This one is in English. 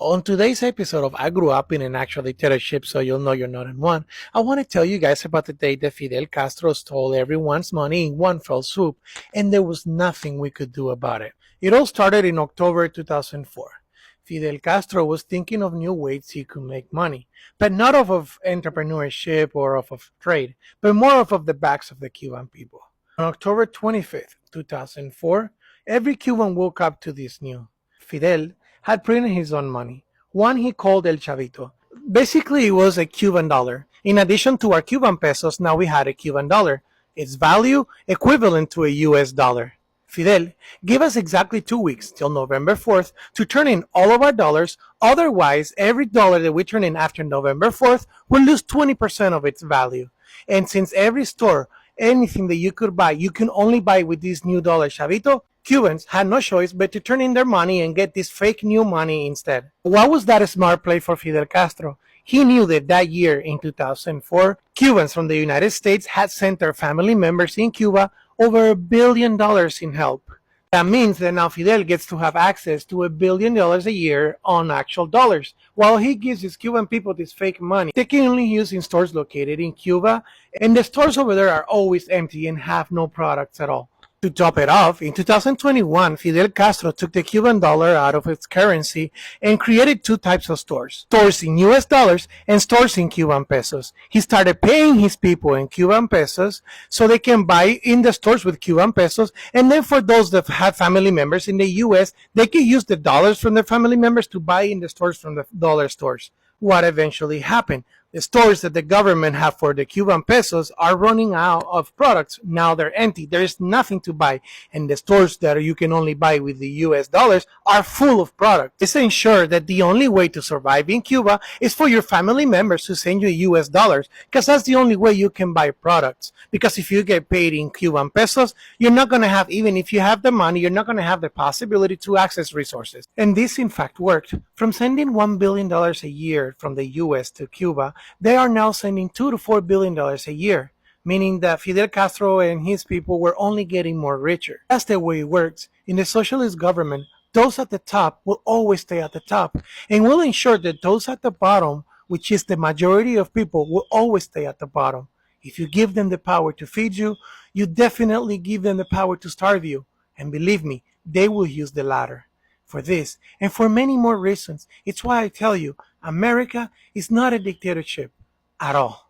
On today's episode of I Grew Up in an Actual Dictatorship, so you'll know you're not in one, I want to tell you guys about the day that Fidel Castro stole everyone's money in one fell swoop, and there was nothing we could do about it. It all started in October 2004. Fidel Castro was thinking of new ways he could make money, but not off of entrepreneurship or off of trade, but more off of the backs of the Cuban people. On October 25th, 2004, every Cuban woke up to this news. Fidel had printed his own money, one he called El Chavito. Basically, it was a Cuban dollar. In addition to our Cuban pesos, now we had a Cuban dollar, its value equivalent to a US dollar. Fidel gave us exactly 2 weeks till November 4th to turn in all of our dollars. Otherwise, every dollar that we turn in after November 4th will lose 20% of its value. And since every store, anything that you could buy, you can only buy with this new dollar Chavito, Cubans had no choice but to turn in their money and get this fake new money instead. Why was that a smart play for Fidel Castro? He knew that year in 2004, Cubans from the United States had sent their family members in Cuba over $1 billion in help. That means that now Fidel gets to have access to $1 billion a year on actual dollars, while he gives his Cuban people this fake money. They can only use in stores located in Cuba, and the stores over there are always empty and have no products at all. To top it off, in 2021, Fidel Castro took the Cuban dollar out of its currency and created two types of stores. Stores in US dollars and stores in Cuban pesos. He started paying his people in Cuban pesos so they can buy in the stores with Cuban pesos, and then for those that have family members in the US, they can use the dollars from their family members to buy in the stores from the dollar stores. What eventually happened? The stores that the government have for the Cuban pesos are running out of products. Now they're empty. There is nothing to buy. And the stores that you can only buy with the US dollars are full of products. This ensures that the only way to survive in Cuba is for your family members to send you US dollars, because that's the only way you can buy products. Because if you get paid in Cuban pesos, you're not going to have, even if you have the money, you're not going to have the possibility to access resources. And this in fact worked. From sending $1 billion a year from the US to Cuba, they are now sending $2 to $4 billion a year, meaning that Fidel Castro and his people were only getting more richer. That's the way it works. In the socialist government, those at the top will always stay at the top, and will ensure that those at the bottom, which is the majority of people, will always stay at the bottom. If you give them the power to feed you, you definitely give them the power to starve you. And believe me, they will use the latter. For this, and for many more reasons, it's why I tell you, America is not a dictatorship at all.